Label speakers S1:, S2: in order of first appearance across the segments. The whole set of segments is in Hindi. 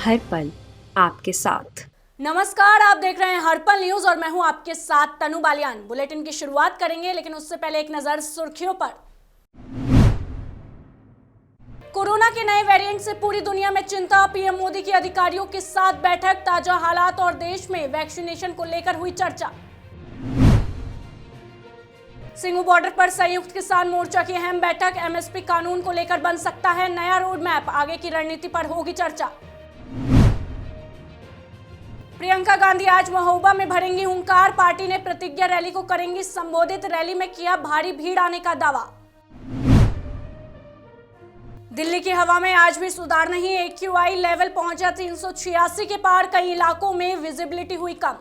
S1: हर पल आपके साथ।
S2: नमस्कार, आप देख रहे हैं हर्पल न्यूज और मैं हूं आपके साथ तनु बालियान। बुलेटिन की शुरुआत करेंगे, लेकिन उससे पहले एक नजर सुर्खियों पर। कोरोना के नए वेरिएंट से पूरी दुनिया में चिंता। पीएम मोदी की अधिकारियों के साथ बैठक, ताजा हालात और देश में वैक्सीनेशन को लेकर हुई चर्चा। सिंगू बॉर्डर पर संयुक्त किसान मोर्चा की अहम बैठक, एमएसपी कानून को लेकर बन सकता है नया रोड मैप, आगे की रणनीति पर होगी चर्चा। प्रियंका गांधी आज महोबा में भरेंगी हुंकार, पार्टी ने प्रतिज्ञा रैली को करेंगी संबोधित, रैली में किया भारी भीड़ आने का दावा। दिल्ली की हवा में आज भी सुधार नहीं, AQI लेवल पहुंचा 386 के पार, कई इलाकों में विजिबिलिटी हुई कम।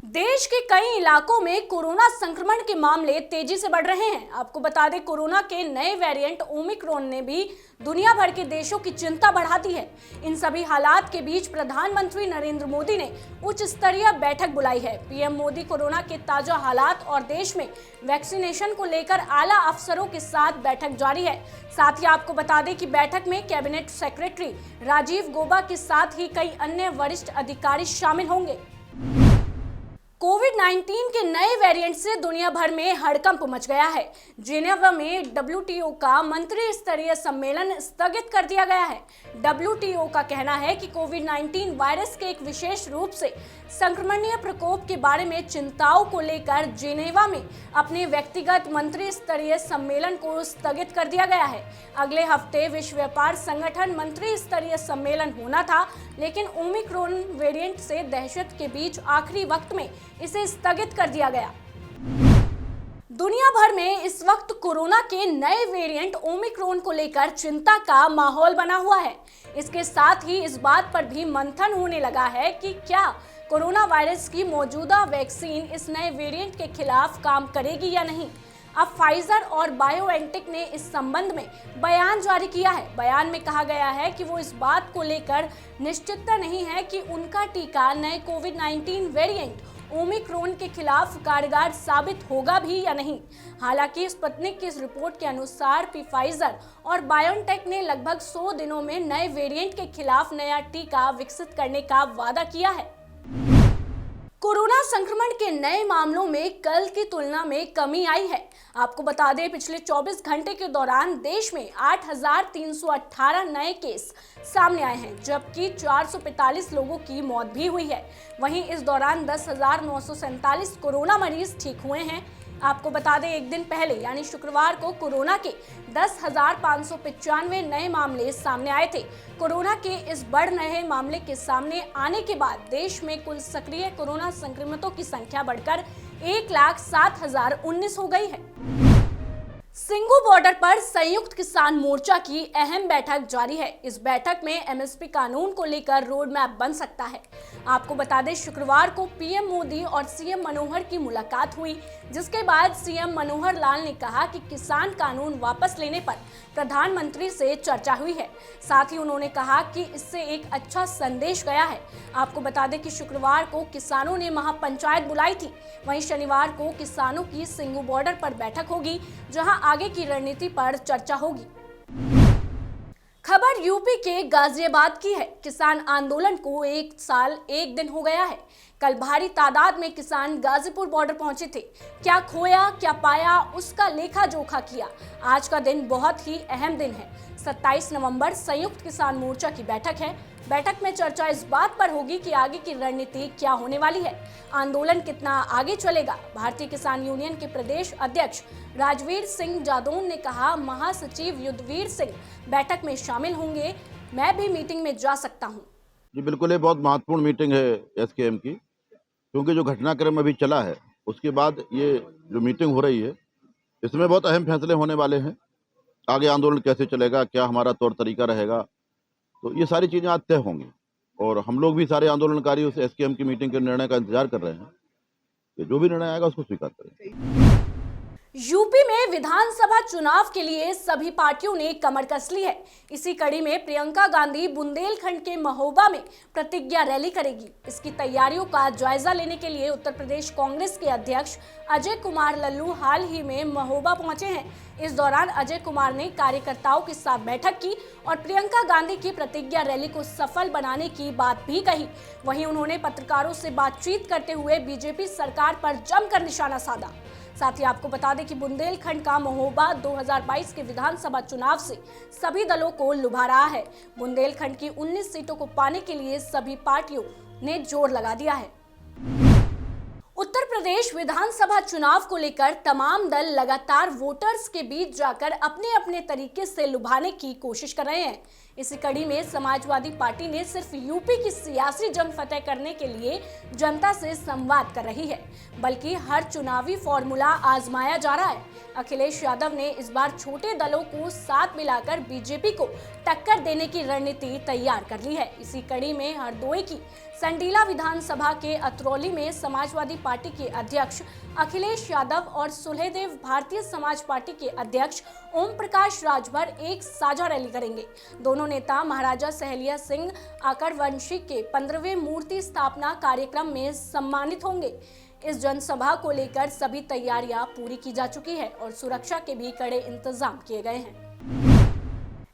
S2: देश के कई इलाकों में कोरोना संक्रमण के मामले तेजी से बढ़ रहे हैं। आपको बता दें, कोरोना के नए वेरिएंट ओमिक्रॉन ने भी दुनिया भर के देशों की चिंता बढ़ा दी है। इन सभी हालात के बीच प्रधानमंत्री नरेंद्र मोदी ने उच्च स्तरीय बैठक बुलाई है। पीएम मोदी कोरोना के ताजा हालात और देश में वैक्सीनेशन को लेकर आला अफसरों के साथ बैठक जारी है। साथ ही आपको बता दें कि बैठक में कैबिनेट सेक्रेटरी राजीव गौबा के साथ ही कई अन्य वरिष्ठ अधिकारी शामिल होंगे। कोविड-19 के नए वेरिएंट से दुनिया भर में हड़कंप मच गया है। जेनेवा में WTO का मंत्री स्तरीय सम्मेलन स्थगित कर दिया गया है। WTO का कहना है कि कोविड-19 वायरस के एक विशेष रूप से संक्रमणीय प्रकोप के बारे में चिंताओं को लेकर जेनेवा में अपने व्यक्तिगत मंत्री स्तरीय सम्मेलन को स्थगित कर दिया गया है। अगले हफ्ते विश्व व्यापार संगठन मंत्री स्तरीय सम्मेलन होना था, लेकिन ओमिक्रॉन वेरिएंट से दहशत के बीच आखिरी वक्त में इसे स्थगित कर दिया गया। दुनिया भर में इस वक्त कोरोना के नए वेरिएंट ओमिक्रॉन को लेकर चिंता का माहौल बना हुआ है। इसके साथ ही इस बात पर भी मंथन होने लगा है कि क्या कोरोना वायरस की मौजूदा वैक्सीन इस नए वेरिएंट के खिलाफ काम करेगी या नहीं। अब फाइजर और बायोएनटेक ने इस संबंध में बयान जारी किया है। बयान में कहा गया है कि वो इस बात को लेकर निश्चितता नहीं है कि उनका टीका नए कोविड-19 वेरिएंट ओमिक्रॉन के खिलाफ कारगर साबित होगा भी या नहीं। हालांकि स्पुतनिक की इस रिपोर्ट के अनुसार फाइजर और बायोएनटेक ने लगभग 100 दिनों में नए वेरिएंट के खिलाफ नया टीका विकसित करने का वादा किया है। कोरोना संक्रमण के नए मामलों में कल की तुलना में कमी आई है। आपको बता दें, पिछले 24 घंटे के दौरान देश में 8,318 नए केस सामने आए हैं, जबकि 445 लोगों की मौत भी हुई है। वहीं इस दौरान 10,947 कोरोना मरीज ठीक हुए हैं। आपको बता दें, एक दिन पहले यानी शुक्रवार को कोरोना के 10,595 नए मामले सामने आए थे। कोरोना के इस बढ़ रहे मामले के सामने आने के बाद देश में कुल सक्रिय कोरोना संक्रमितों की संख्या बढ़कर 1,07,019 हो गई है। सिंगू बॉर्डर पर संयुक्त किसान मोर्चा की अहम बैठक जारी है। इस बैठक में एमएसपी कानून को लेकर रोड मैप बन सकता है। आपको बता दें, शुक्रवार को पीएम मोदी और सीएम मनोहर की मुलाकात हुई, जिसके बाद सीएम मनोहर लाल ने कहा कि किसान कानून वापस लेने पर प्रधानमंत्री से चर्चा हुई है। साथ ही उन्होंने कहा कि इससे एक अच्छा संदेश गया है। आपको बता दें कि शुक्रवार को किसानों ने महापंचायत बुलाई थी। वहीं शनिवार को किसानों की सिंगू बॉर्डर पर बैठक होगी, जहां आगे की रणनीति पर चर्चा होगी। खबर यूपी के गाजियाबाद की है। किसान आंदोलन को 1 साल 1 दिन हो गया है। कल भारी तादाद में किसान गाजीपुर बॉर्डर पहुंचे थे। क्या खोया क्या पाया, उसका लेखा जोखा किया। आज का दिन बहुत ही अहम दिन है। 27 नवंबर संयुक्त किसान मोर्चा की बैठक है। बैठक में चर्चा इस बात पर होगी कि आगे की रणनीति क्या होने वाली है, आंदोलन कितना आगे चलेगा। भारतीय किसान यूनियन के प्रदेश अध्यक्ष राजवीर सिंह जादौन ने कहा, महासचिव युद्धवीर सिंह बैठक में शामिल होंगे, मैं भी मीटिंग में जा सकता हूं।
S3: जी बिल्कुल, ये बहुत महत्वपूर्ण मीटिंग है एसकेएम की, क्योंकि जो घटनाक्रम अभी चला है उसके बाद ये जो मीटिंग हो रही है, इसमें बहुत अहम फैसले होने वाले हैं। आगे आंदोलन कैसे चलेगा, क्या हमारा तौर तरीका रहेगा, तो ये सारी चीज़ें आज तय होंगी। और हम लोग भी सारे आंदोलनकारी उस एसकेएम की मीटिंग के निर्णय का इंतजार कर रहे हैं कि जो भी निर्णय आएगा उसको स्वीकार करेंगे।
S2: यूपी में विधानसभा चुनाव के लिए सभी पार्टियों ने कमर कस ली है। इसी कड़ी में प्रियंका गांधी बुंदेलखंड के महोबा में प्रतिज्ञा रैली करेगी। इसकी तैयारियों का जायजा लेने के लिए उत्तर प्रदेश कांग्रेस के अध्यक्ष अजय कुमार लल्लू हाल ही में महोबा पहुंचे हैं। इस दौरान अजय कुमार ने कार्यकर्ताओं के साथ बैठक की और प्रियंका गांधी की प्रतिज्ञा रैली को सफल बनाने की बात भी कही। वहीं उन्होंने पत्रकारों से बातचीत करते हुए बीजेपी सरकार पर जमकर निशाना साधा। साथ ही आपको बता दें कि बुंदेलखंड का महोबा 2022 के विधानसभा चुनाव से सभी दलों को लुभा रहा है। बुंदेलखंड की 19 सीटों को पाने के लिए सभी पार्टियों ने जोर लगा दिया है। उत्तर प्रदेश विधानसभा चुनाव को लेकर तमाम दल लगातार वोटर्स के बीच जाकर अपने अपने तरीके से लुभाने की कोशिश कर रहे हैं। इसी कड़ी में समाजवादी पार्टी ने सिर्फ यूपी की सियासी जंग फतेह करने के लिए जनता से संवाद कर रही है, बल्कि हर चुनावी फॉर्मूला आजमाया जा रहा है। अखिलेश यादव ने इस बार छोटे दलों को साथ मिलाकर बीजेपी को टक्कर देने की रणनीति तैयार कर ली है। इसी कड़ी में हरदोई की संडीला विधानसभा के अतरौली में समाजवादी पार्टी के अध्यक्ष अखिलेश यादव और सुलहदेव भारतीय समाज पार्टी के अध्यक्ष ओम प्रकाश राजभर एक साझा रैली करेंगे। दोनों नेता महाराजा सहेलिया सिंह आकरवंशी के 15वें मूर्ति स्थापना कार्यक्रम में सम्मानित होंगे। इस जनसभा को लेकर सभी तैयारियां पूरी की जा चुकी है और सुरक्षा के भी कड़े इंतजाम किए गए हैं।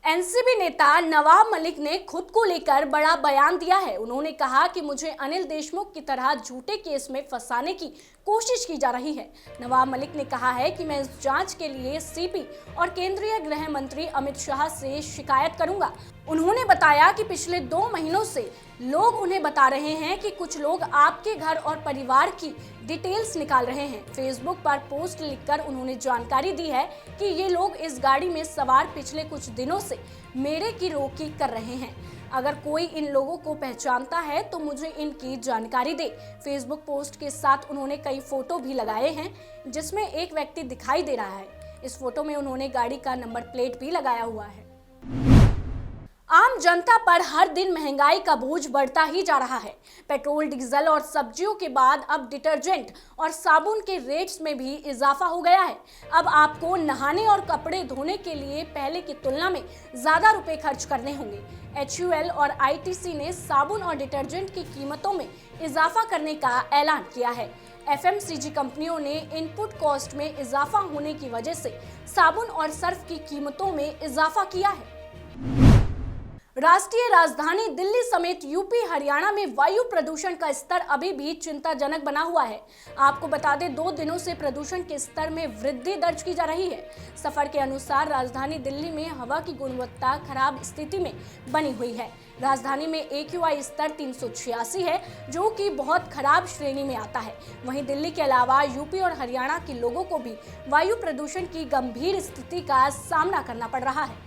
S2: एनसीपी नेता नवाब मलिक ने खुद को लेकर बड़ा बयान दिया है। उन्होंने कहा कि मुझे अनिल देशमुख की तरह झूठे केस में फंसाने की कोशिश की जा रही है। नवाब मलिक ने कहा है कि मैं इस जांच के लिए सीपी और केंद्रीय गृह मंत्री अमित शाह से शिकायत करूंगा। उन्होंने बताया कि पिछले 2 महीनों से लोग उन्हें बता रहे हैं कि कुछ लोग आपके घर और परिवार की डिटेल्स निकाल रहे हैं। फेसबुक पर पोस्ट लिखकर उन्होंने जानकारी दी है कि ये लोग इस गाड़ी में सवार पिछले कुछ दिनों से मेरे की रोकी कर रहे हैं। अगर कोई इन लोगों को पहचानता है तो मुझे इनकी जानकारी दे। फेसबुक पोस्ट के साथ उन्होंने कई फोटो भी लगाए हैं, जिसमें एक व्यक्ति दिखाई दे रहा है। इस फोटो में उन्होंने गाड़ी का नंबर प्लेट भी लगाया हुआ है। आम जनता पर हर दिन महंगाई का बोझ बढ़ता ही जा रहा है। पेट्रोल, डीजल और सब्जियों के बाद अब डिटर्जेंट और साबुन के रेट्स में भी इजाफा हो गया है। अब आपको नहाने और कपड़े धोने के लिए पहले की तुलना में ज्यादा रुपए खर्च करने होंगे। HUL और ITC ने साबुन और डिटर्जेंट की कीमतों में इजाफा करने का ऐलान किया है। FMCG कंपनियों ने इनपुट कॉस्ट में इजाफा होने की वजह से साबुन और सर्फ की कीमतों में इजाफा किया है। राष्ट्रीय राजधानी दिल्ली समेत यूपी, हरियाणा में वायु प्रदूषण का स्तर अभी भी चिंताजनक बना हुआ है। आपको बता दें 2 दिनों से प्रदूषण के स्तर में वृद्धि दर्ज की जा रही है। सफर के अनुसार राजधानी दिल्ली में हवा की गुणवत्ता खराब स्थिति में बनी हुई है। राजधानी में AQI स्तर 386 है, जो कि बहुत खराब श्रेणी में आता है। वहीं दिल्ली के अलावा यूपी और हरियाणा के लोगों को भी वायु प्रदूषण की गंभीर स्थिति का सामना करना पड़ रहा है।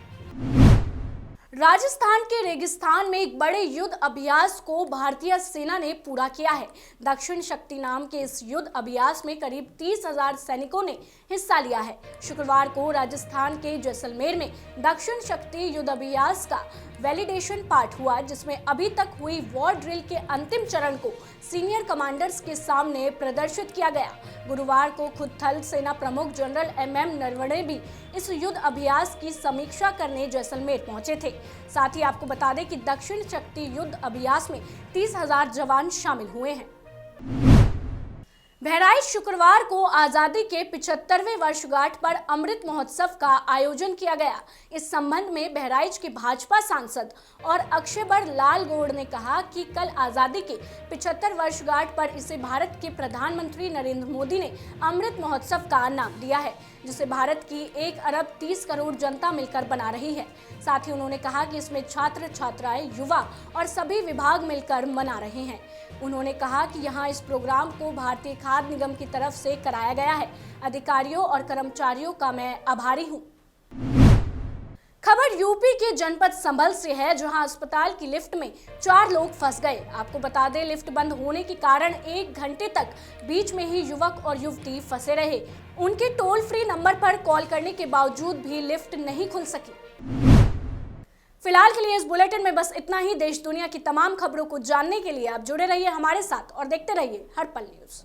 S2: राजस्थान के रेगिस्तान में एक बड़े युद्ध अभ्यास को भारतीय सेना ने पूरा किया है। दक्षिण शक्ति नाम के इस युद्ध अभ्यास में करीब 30,000 सैनिकों ने हिस्सा लिया है। शुक्रवार को राजस्थान के जैसलमेर में दक्षिण शक्ति युद्ध अभ्यास का वैलिडेशन पार्ट हुआ, जिसमें अभी तक हुई वॉर ड्रिल के अंतिम चरण को सीनियर कमांडर्स के सामने प्रदर्शित किया गया। गुरुवार को खुद थल सेना प्रमुख जनरल MM नरवणे भी इस युद्ध अभ्यास की समीक्षा करने जैसलमेर पहुंचे थे। साथ ही आपको बता दें कि दक्षिण शक्ति युद्ध अभ्यास में 30,000 जवान शामिल हुए हैं। बहराइच शुक्रवार को आजादी के 75वें वर्षगांठ पर अमृत महोत्सव का आयोजन किया गया। इस संबंध में बहराइच के भाजपा सांसद और अक्षयबर लाल गौड़ ने कहा कि कल आजादी के 75 वर्षगांठ पर इसे भारत के प्रधानमंत्री नरेंद्र मोदी ने अमृत महोत्सव का नाम दिया है, जिसे भारत की 1 अरब 30 करोड़ जनता मिलकर बना रही है। साथ ही उन्होंने कहा कि इसमें छात्र, छात्राएं, युवा और सभी विभाग मिलकर मना रहे हैं। उन्होंने कहा कि यहाँ इस प्रोग्राम को भारतीय खाद्य निगम की तरफ से कराया गया है। अधिकारियों और कर्मचारियों का मैं आभारी हूँ। खबर यूपी के जनपद संभल से है, जहां अस्पताल की लिफ्ट में 4 लोग फंस गए। आपको बता दें, लिफ्ट बंद होने के कारण 1 घंटे तक बीच में ही युवक और युवती फंसे रहे। उनके टोल फ्री नंबर पर कॉल करने के बावजूद भी लिफ्ट नहीं खुल सकी। फिलहाल के लिए इस बुलेटिन में बस इतना ही। देश दुनिया की तमाम खबरों को जानने के लिए आप जुड़े रहिए हमारे साथ और देखते रहिए हर पल न्यूज।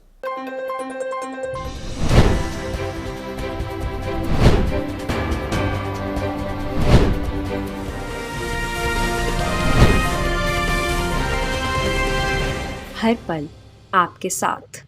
S1: हर पल आपके साथ।